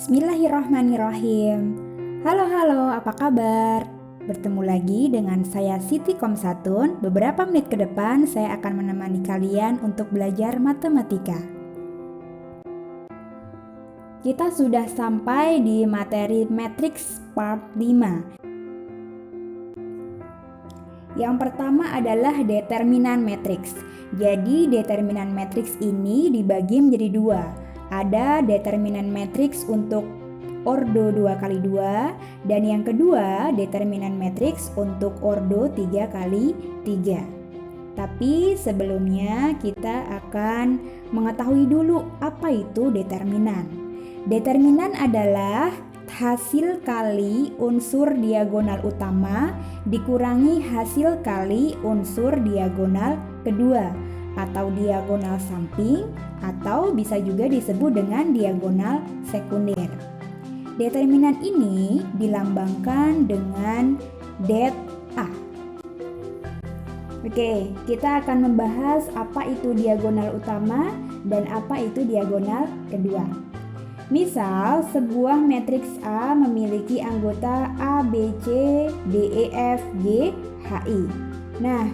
Bismillahirrahmanirrahim. Halo, apa kabar? Bertemu lagi dengan saya Siti Komsatun. Beberapa menit ke depan saya akan menemani kalian untuk belajar matematika. Kita sudah sampai di materi matriks part 5. Yang pertama adalah determinan matriks. Jadi determinan matriks ini dibagi menjadi dua. Ada determinan matriks untuk ordo 2x2 dan yang kedua determinan matriks untuk ordo 3x3. Tapi sebelumnya kita akan mengetahui dulu apa itu determinan. Determinan adalah hasil kali unsur diagonal utama dikurangi hasil kali unsur diagonal kedua atau diagonal samping atau bisa juga disebut dengan diagonal sekunder. Determinan ini dilambangkan dengan det A. Oke, kita akan membahas apa itu diagonal utama dan apa itu diagonal kedua. Misal, sebuah matriks A memiliki anggota A, B, C, D, E, F, G, H, I. Nah,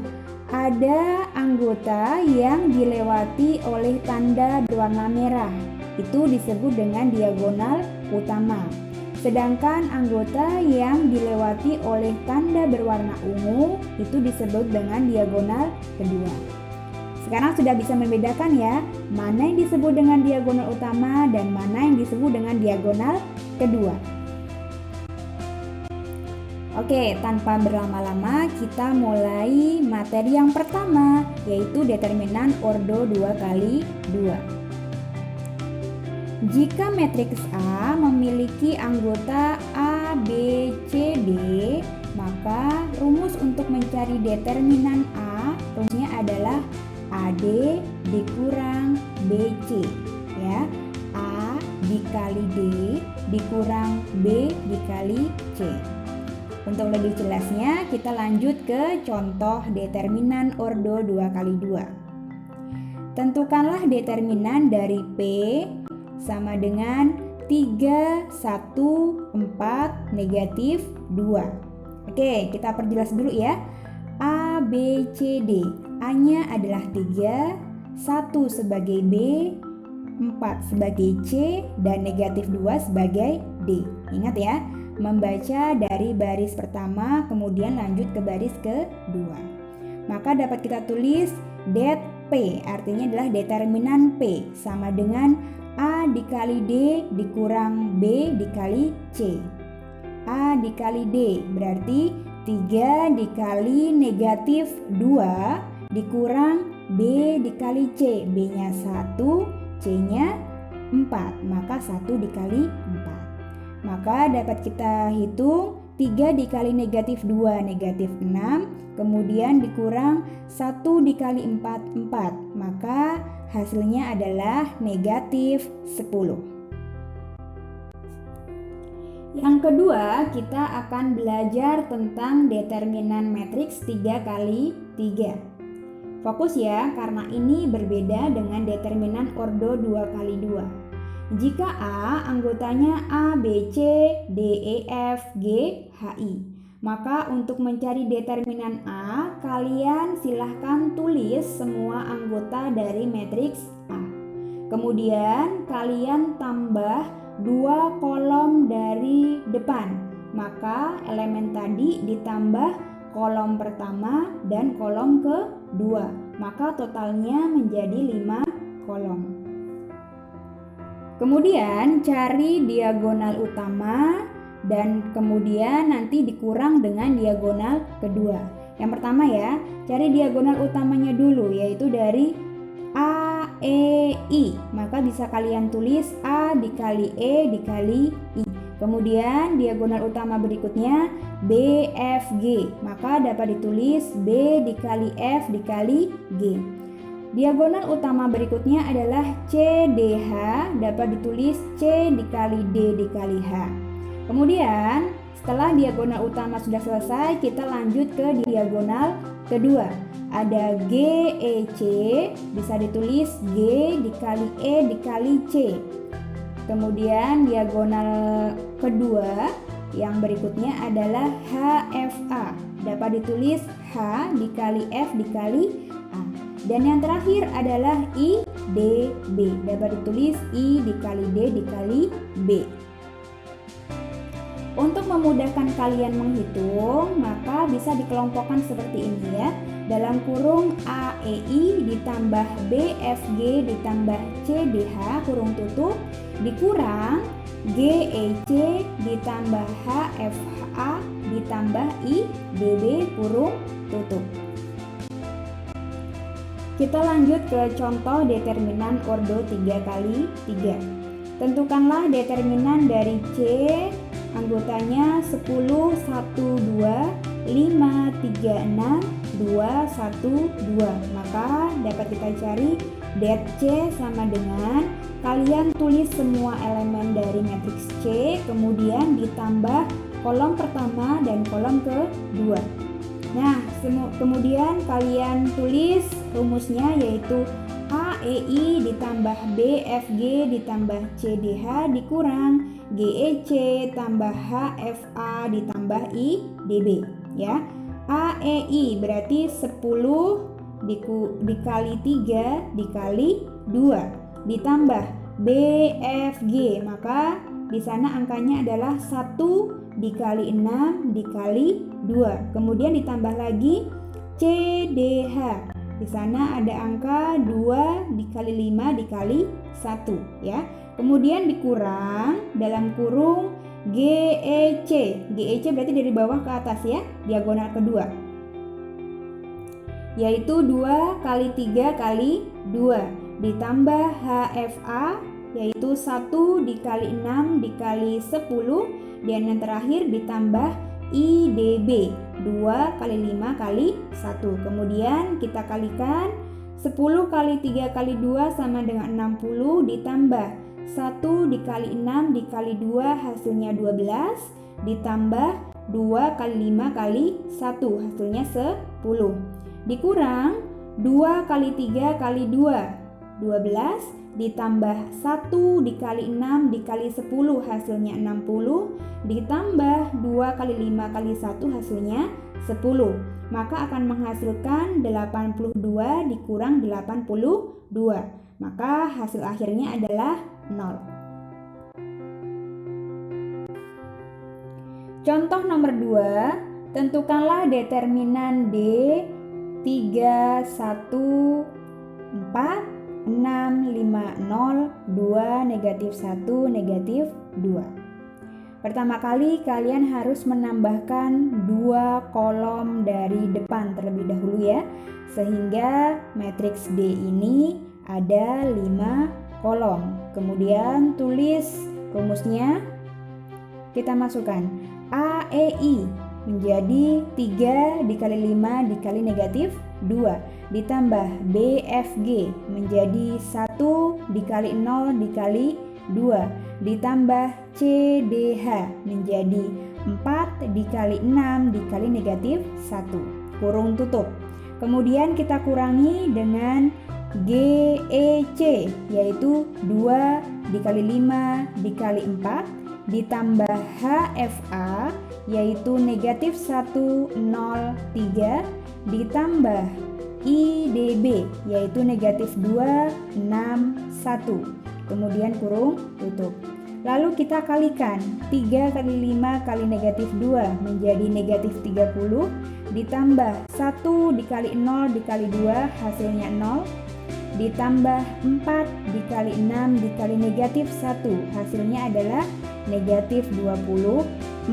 ada anggota yang dilewati oleh tanda berwarna merah. Itu disebut dengan diagonal utama. Sedangkan anggota yang dilewati oleh tanda berwarna ungu itu disebut dengan diagonal kedua. Sekarang sudah bisa membedakan ya, mana yang disebut dengan diagonal utama dan mana yang disebut dengan diagonal kedua. Oke, tanpa berlama-lama kita mulai materi yang pertama, yaitu determinan ordo 2x2. Jika matriks A memiliki anggota A, B, C, D, maka rumus untuk mencari determinan A rumusnya adalah AD dikurang BC, ya. A dikali D dikurang B dikali C. Untuk lebih jelasnya, kita lanjut ke contoh determinan ordo 2x2. Tentukanlah determinan dari P sama dengan 3, 1, 4, negatif 2. Oke, kita perjelas dulu ya. A, B, C, D. A-nya adalah 3, 1 sebagai B, 4 sebagai C, dan negatif 2 sebagai D. Ingat ya, membaca dari baris pertama kemudian lanjut ke baris kedua. Maka dapat kita tulis det P, artinya adalah determinan P sama dengan A dikali D dikurang B dikali C. A dikali D berarti 3 dikali negatif 2 dikurang B dikali C. B-nya 1, C-nya 4, maka 1 dikali 4. Maka dapat kita hitung 3 dikali negatif 2 negatif 6, kemudian dikurang 1 dikali 4 4, maka hasilnya adalah negatif 10. Yang kedua, kita akan belajar tentang determinan matriks 3x3. Fokus ya, karena ini berbeda dengan determinan ordo 2x2. Jika A anggotanya A, B, C, D, E, F, G, H, I, maka untuk mencari determinan A, kalian silahkan tulis semua anggota dari matriks A. Kemudian kalian tambah 2 kolom dari depan, maka elemen tadi ditambah kolom pertama dan kolom kedua, maka totalnya menjadi 5 kolom. Kemudian cari diagonal utama dan kemudian nanti dikurang dengan diagonal kedua. Yang pertama ya, cari diagonal utamanya dulu, yaitu dari A, E, I. Maka bisa kalian tulis A dikali E dikali I. Kemudian diagonal utama berikutnya B, F, G. Maka dapat ditulis B dikali F dikali G. Diagonal utama berikutnya adalah C, D, H, dapat ditulis C dikali D dikali H. Kemudian setelah diagonal utama sudah selesai, kita lanjut ke diagonal kedua. Ada G, E, C, bisa ditulis G dikali E dikali C. Kemudian diagonal kedua yang berikutnya adalah HFA. Dapat ditulis H dikali F dikali A. Dan yang terakhir adalah IDB. Dapat ditulis I dikali D dikali B. Untuk memudahkan kalian menghitung, maka bisa dikelompokkan seperti ini ya. Dalam kurung AEI ditambah BFG ditambah CDH kurung tutup dikurang GEC ditambah HFA ditambah IDB kurung tutup. Kita lanjut ke contoh determinan ordo 3x3. Tentukanlah determinan dari C, anggotanya 10, 1, 2, 5, 3, 6, 2, 1, 2. Maka dapat kita cari det C sama dengan kalian tulis semua elemen dari matriks C, kemudian ditambah kolom pertama dan kolom kedua. Nah, kemudian kalian tulis rumusnya yaitu AEI ditambah BFG ditambah CDH dikurang GEC tambah HFA ditambah IDB ya. AEI berarti 10 dikali 3 dikali 2 ditambah BFG, maka di sana angkanya adalah 1 dikali 6 dikali 2. Kemudian ditambah lagi CDH. Di sana ada angka 2 dikali 5 dikali 1 ya. Kemudian dikurang dalam kurung GEC. GEC berarti dari bawah ke atas ya, diagonal kedua. Yaitu 2 kali 3 kali 2 ditambah HFA yaitu 1 dikali 6 dikali 10 dan yang terakhir ditambah IDB 2 kali 5 kali 1. Kemudian kita kalikan 10 kali 3 kali 2 sama dengan 60 ditambah 1 dikali 6 dikali 2 hasilnya 12 ditambah 2 kali 5 kali 1 hasilnya 10 dikurang 2 kali 3 kali 2 12 ditambah 1 dikali 6 dikali 10 hasilnya 60 ditambah 2 kali 5 kali 1 hasilnya 10, maka akan menghasilkan 82 dikurang 82, maka hasil akhirnya adalah 0. Contoh nomor 2, tentukanlah determinan D 3, 1, 4 6, 5, 0, 2, negatif 1, negatif 2. Pertama kali kalian harus menambahkan 2 kolom dari depan terlebih dahulu ya. Sehingga matriks D ini ada 5 kolom. Kemudian tulis rumusnya. Kita masukkan AEI menjadi 3 dikali 5 dikali negatif 2 ditambah BFG menjadi 1 dikali 0 dikali 2 ditambah CDH menjadi 4 dikali 6 dikali negatif 1 kurung tutup. Kemudian kita kurangi dengan GEC yaitu 2 dikali 5 dikali 4 ditambah HFA yaitu negatif 1, 0, 3 ditambah IDB yaitu negatif 2, 6, 1. Kemudian kurung tutup. Lalu kita kalikan 3 kali 5 kali negatif 2 menjadi negatif 30 ditambah 1 dikali 0 dikali 2 hasilnya 0 ditambah 4 dikali 6 dikali negatif 1 hasilnya adalah negatif 24.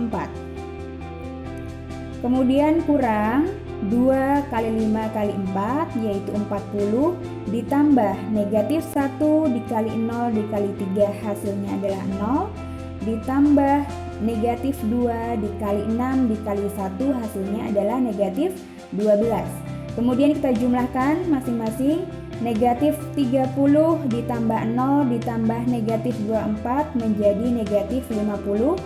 Kemudian kurang 2 kali 5 kali 4 yaitu 40 ditambah negatif 1 dikali 0 dikali 3 hasilnya adalah 0 ditambah negatif 2 dikali 6 dikali 1 hasilnya adalah negatif 12. Kemudian kita jumlahkan masing-masing. Negatif 30 ditambah 0 ditambah negatif 24 menjadi negatif 54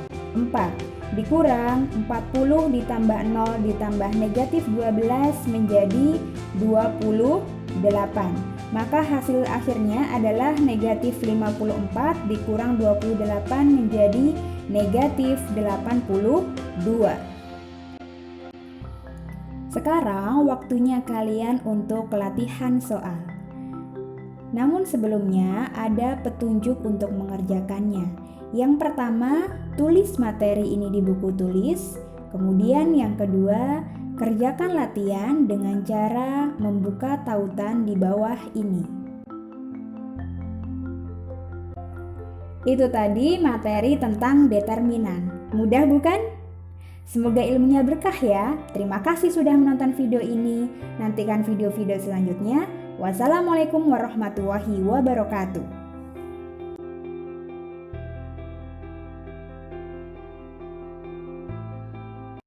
dikurang 40 ditambah 0 ditambah negatif 12 menjadi 28. Maka hasil akhirnya adalah negatif 54 dikurang 28 menjadi negatif 82. Sekarang waktunya kalian untuk latihan soal. Namun sebelumnya ada petunjuk untuk mengerjakannya. Yang pertama, tulis materi ini di buku tulis. Kemudian yang kedua, kerjakan latihan dengan cara membuka tautan di bawah ini. Itu tadi materi tentang determinan. Mudah bukan? Semoga ilmunya berkah ya. Terima kasih sudah menonton video ini. Nantikan video-video selanjutnya. Wassalamualaikum warahmatullahi wabarakatuh.